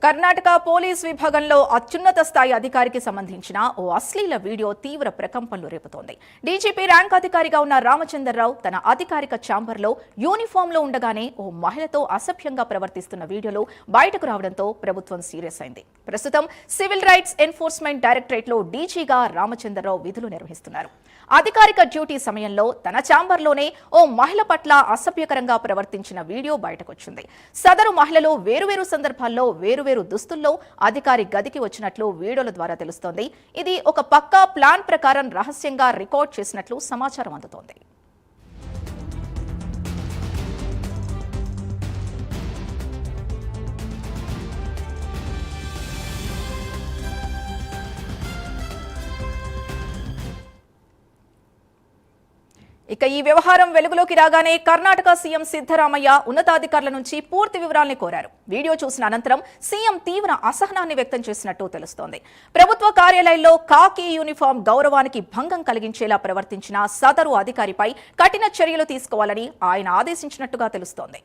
Karnataka police విభాగంలో అత్యున్నత స్థాయి అధికారికి సంబంధించిన ఓ అశ్లీల వీడియో తీవ్ర ప్రకంపనలు రేపుతోంది. డీజీపీ ర్యాంక్ అధికారిగా ఉన్న రామచంద్రరావు తన అధికారిక ఛాంబర్లో యూనిఫామ్లో ఉండగానే ఓ మహిళతో అసభ్యంగా ప్రవర్తిస్తున్న వీడియోలు బయటకు రావడంతో ప్రభుత్వం సీరియస్ అయింది. ప్రస్తుతం సివిల్ రైట్స్ ఎన్ఫోర్స్మెంట్ డైరెక్టరేట్లో డీజీగా రామచంద్రరావు విధులు నిర్వహిస్తున్నారు. అధికారిక డ్యూటీ సమయంలో తన ఛాంబర్లోనే ఓ మహిళ పట్ల అసభ్యకరంగా ప్రవర్తించిన వీడియో బయటకొచ్చింది. సదరు మహిళలు వేరువేరు సందర్భాల్లో వేరువేరు దుస్తుల్లో అధికారి గదికి వచ్చినట్లు వీడియోల ద్వారా తెలుస్తోంది. ఇది ఒక పక్కా ప్లాన్ ప్రకారం రహస్యంగా రికార్డ్ చేసినట్లు సమాచారం అందుతోంది. ఇక ఈ వ్యవహారం వెలుగులోకి రాగానే కర్ణాటక సీఎం సిద్ధరామయ్య ఉన్నతాధికారుల నుంచి పూర్తి వివరాల్ని కోరారు. వీడియో చూసిన అనంతరం సీఎం తీవ్ర అసహనాన్ని వ్యక్తం చేసినట్టు తెలుస్తోంది. ప్రభుత్వ కార్యాలయంలో కాకి యూనిఫామ్ గౌరవానికి భంగం కలిగించేలా ప్రవర్తించిన సదరు అధికారిపై కఠిన చర్యలు తీసుకోవాలని ఆయన ఆదేశించినట్టుగా తెలుస్తోంది.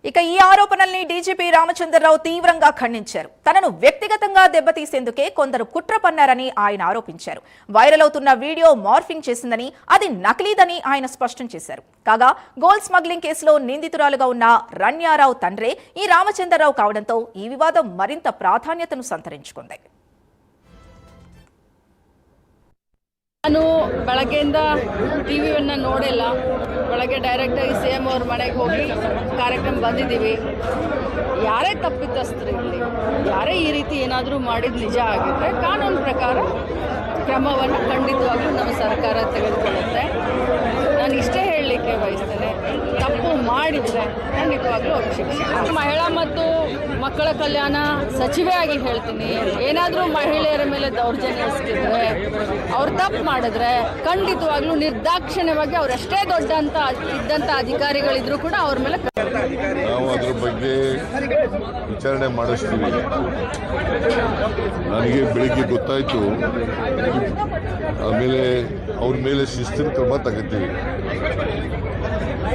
ఇక ఈ ఆరోపణల్ని డీజీపీ రామచంద్రరావు తీవ్రంగా ఖండించారు. తనను వ్యక్తిగతంగా దెబ్బతీసేందుకే కొందరు కుట్ర పన్నారని ఆయన ఆరోపించారు. వైరల్ అవుతున్న వీడియో మార్ఫింగ్ చేసిందని, అది నకిలీదని ఆయన స్పష్టం చేశారు. కాగా గోల్డ్ స్మగ్లింగ్ కేసులో నిందితురాలుగా ఉన్న రన్యారావు తండ్రే ఈ రామచంద్రరావు కావడంతో ఈ వివాదం మరింత ప్రాధాన్యతను సంతరించుకుంది. ನಾನು ಬೆಳಗ್ಗೆಯಿಂದ ಟಿವಿಯನ್ನು ನೋಡಿಲ್ಲ. ಬೆಳಗ್ಗೆ ಡೈರೆಕ್ಟಾಗಿ ಸಿ ಎಂ ಅವ್ರ ಮನೆಗೆ ಹೋಗಿ ಕಾರ್ಯಕ್ರಮ ಬಂದಿದ್ದೀವಿ. ಯಾರೇ ತಪ್ಪಿತಸ್ಥರು ಇರಲಿ, ಯಾರೇ ಈ ರೀತಿ ಏನಾದರೂ ಮಾಡಿದ ನಿಜ ಆಗಿದ್ದರೆ ಕಾನೂನು ಪ್ರಕಾರ ಕ್ರಮವನ್ನು ಖಂಡಿತವಾಗ್ಲೂ ನಮ್ಮ ಸರ್ಕಾರ ತೆಗೆದುಕೊಳ್ಳುತ್ತೆ. ನಾನು ಇಷ್ಟೇ ಹೇಳಲಿಕ್ಕೆ ಬಯಸ್ತೇನೆ, ತಪ್ಪು ಮಾಡಿದರೆ ಖಂಡಿತವಾಗ್ಲೂ ಅವ್ರಿಗೆ ಶಿಕ್ಷೆ. ಮಹಿಳಾ ಮತ್ತು ಮಕ್ಕಳ ಕಲ್ಯಾಣ ಸಚಿವೆಯಾಗಿ ಹೇಳ್ತೀನಿ, ಏನಾದರೂ ಮಹಿಳೆಯರ ಮೇಲೆ ದೌರ್ಜನ್ಯ ಎಸಗಿದ್ರೆ, ಅವ್ರು ತಪ್ಪು ಮಾಡಿದ್ರೆ ಖಂಡಿತವಾಗ್ಲೂ ನಿರ್ದಾಕ್ಷಿಣ್ಯವಾಗಿ ಅವರೆಷ್ಟೇ ದೊಡ್ಡ ಅಂತ ಇದ್ದಂಥ ಅಧಿಕಾರಿಗಳಿದ್ರು ಕೂಡ ಅವ್ರ ಮೇಲೆ ನಾವು ಅದ್ರ ಬಗ್ಗೆ ವಿಚಾರಣೆ ಮಾಡಿಸ್ತೀವಿ. ನನಗೆ ಬೆಳಿಗ್ಗೆ ಗೊತ್ತಾಯಿತು, ಆಮೇಲೆ ಅವ್ರ ಮೇಲೆ ಶಿಸ್ತಿನ ಕ್ರಮ ತಗೋತೀವಿ,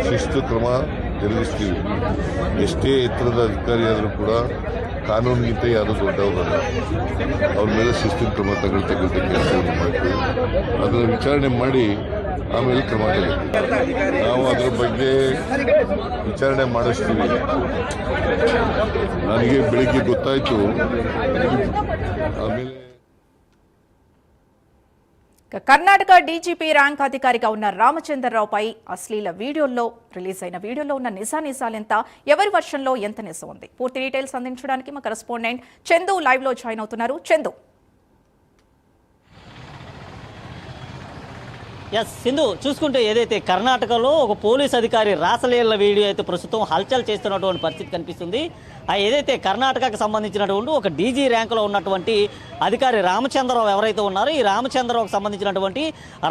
ಶಿಸ್ತು ಕ್ರಮ ಜರುಗಿಸ್ತೀವಿ. ಎಷ್ಟೇ ಎತ್ತರದ ಅಧಿಕಾರಿ ಆದರೂ ಕೂಡ ಕಾನೂನಿಗಿಂತ ಯಾರು ದೊಡ್ಡವರಲ್ಲ, ಅವ್ರ ಮೇಲೆ ಶಿಸ್ತಿನ ಕ್ರಮ ತಗೊಳ್ತಕ್ಕಂಥ ಕೆಲಸವನ್ನು ಮಾಡ್ತೀವಿ. ಅದನ್ನು ವಿಚಾರಣೆ ಮಾಡಿ ಆಮೇಲೆ ಕ್ರಮ ತಗೊಳ್ತೀವಿ. ನಾವು ಅದ್ರ ಬಗ್ಗೆ ವಿಚಾರಣೆ ಮಾಡಿಸ್ತೀವಿ. ನನಗೆ ಬೆಳಿಗ್ಗೆ ಗೊತ್ತಾಯಿತು, ಆಮೇಲೆ కర్ణాటక డీజీపీ ర్యాంక్ అధికారిగా ఉన్న రామచంద్రరావుపై అశ్లీల వీడియోల్లో రిలీజ్ అయిన వీడియోలో ఉన్న నిజానిజాలెంత, ఎవరి వర్షన్లో ఎంత నిజం ఉంది, పూర్తి డీటెయిల్స్ అందించడానికి మా కరెస్పాండెంట్ చందు లైవ్ లో జాయిన్ అవుతున్నారు. చందు. సింధు, చూసుకుంటే ఏదైతే కర్ణాటకలో ఒక పోలీస్ అధికారి రాసలీల వీడియో అయితే ప్రస్తుతం హల్చల్ చేస్తున్నటువంటి పరిస్థితి కనిపిస్తుంది. ఏదైతే కర్ణాటకకు సంబంధించినటువంటి ఒక డీజీ ర్యాంకులో ఉన్నటువంటి అధికారి రామచంద్రరావు ఎవరైతే ఉన్నారో, ఈ రామచంద్రరావుకు సంబంధించినటువంటి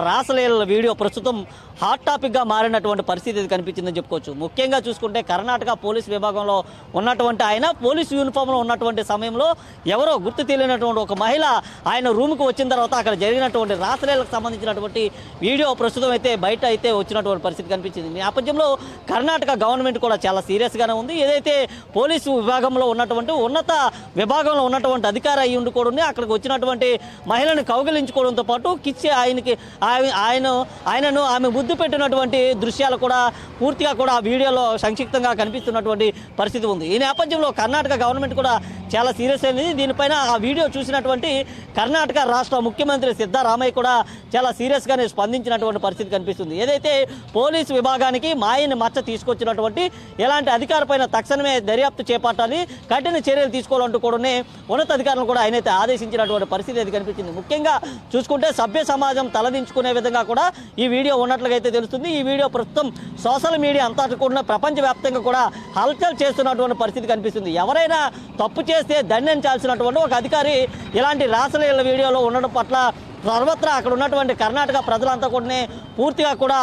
రాసలీల వీడియో ప్రస్తుతం హాట్ టాపిక్గా మారినటువంటి పరిస్థితి కనిపించిందని చెప్పుకోవచ్చు. ముఖ్యంగా చూసుకుంటే కర్ణాటక పోలీస్ విభాగంలో ఉన్నటువంటి ఆయన పోలీసు యూనిఫామ్లో ఉన్నటువంటి సమయంలో ఎవరో గుర్తు తెలియనటువంటి ఒక మహిళ ఆయన రూమ్కి వచ్చిన తర్వాత అక్కడ జరిగినటువంటి రాసలీలకు సంబంధించినటువంటి వీడియో ప్రస్తుతం అయితే బయట అయితే వచ్చినటువంటి పరిస్థితి కనిపించింది. ఈ నేపథ్యంలో కర్ణాటక గవర్నమెంట్ కూడా చాలా సీరియస్గానే ఉంది. ఏదైతే పోలీసు విభాగంలో ఉన్నటువంటి ఉన్నత విభాగంలో ఉన్నటువంటి అధికారి అయ్యి ఉండి కూడా అక్కడికి వచ్చినటువంటి మహిళను కౌగిలించుకోవడంతో పాటు కిచ్చి ఆయనను ఆమె ముద్దు పెట్టినటువంటి దృశ్యాలు కూడా పూర్తిగా కూడా ఆ వీడియోలో సంక్షిప్తంగా కనిపిస్తున్నటువంటి పరిస్థితి ఉంది. ఈ నేపథ్యంలో కర్ణాటక గవర్నమెంట్ కూడా చాలా సీరియస్ అయింది. దీనిపైన ఆ వీడియో చూసినటువంటి కర్ణాటక రాష్ట్ర ముఖ్యమంత్రి సిద్ధరామయ్య కూడా చాలా సీరియస్గానే స్పందించినటువంటి పరిస్థితి కనిపిస్తుంది. ఏదైతే పోలీసు విభాగానికి మాయని మచ్చ తీసుకొచ్చినటువంటి ఎలాంటి అధికారిపైన తక్షణమే దర్యాప్తు చేపట్టాలి, కఠిన చర్యలు తీసుకోవాలంటూ కూడా ఉన్నతాధికారులు కూడా ఆయనైతే ఆదేశించినటువంటి పరిస్థితి అయితే కనిపించింది. ముఖ్యంగా చూసుకుంటే సభ్య సమాజం తలదించుకునే విధంగా కూడా ఈ వీడియో ఉన్నట్లుగా అయితే తెలుస్తుంది. ఈ వీడియో ప్రస్తుతం సోషల్ మీడియా అంతా కూడా ప్రపంచవ్యాప్తంగా కూడా హల్చల్ చేస్తున్నటువంటి పరిస్థితి కనిపిస్తుంది. ఎవరైనా తప్పు చేస్తే దండించాల్సినటువంటి ఒక అధికారి ఇలాంటి రాసలీల వీడియోలో ఉండడం పట్ల సర్వత్రా అక్కడ ఉన్నటువంటి కర్ణాటక ప్రజలంతా కూడా పూర్తిగా కూడా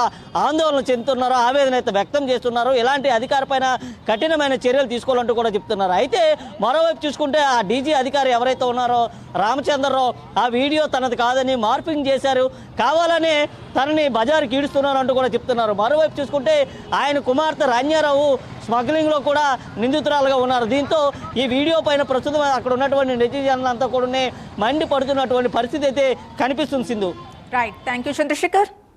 ఆందోళన చెందుతున్నారు, ఆవేదన అయితే వ్యక్తం చేస్తున్నారు. ఎలాంటి అధికారిపైన కఠినమైన చర్యలు తీసుకోవాలంటూ కూడా చెప్తున్నారు. అయితే మరోవైపు చూసుకుంటే ఆ డీజీ అధికారి ఎవరైతే ఉన్నారో రామచంద్రరావు ఆ వీడియో తనది కాదని మార్పింగ్ చేశారు, కావాలని తనని బజారుకి ఈడుస్తున్నారు అంటూ కూడా చెప్తున్నారు. మరోవైపు చూసుకుంటే ఆయన కుమార్తె రాణ్యారావు స్మగ్లింగ్లో కూడా నిందితురాలుగా ఉన్నారు. దీంతో ఈ వీడియో పైన ప్రస్తుతం అక్కడ ఉన్నటువంటి నెటిజన్లంతా కూడా మండిపడుతున్నటువంటి పరిస్థితి అయితే కనిపిస్తుంది. Sindhu. Right, thank you Chandrasekhar.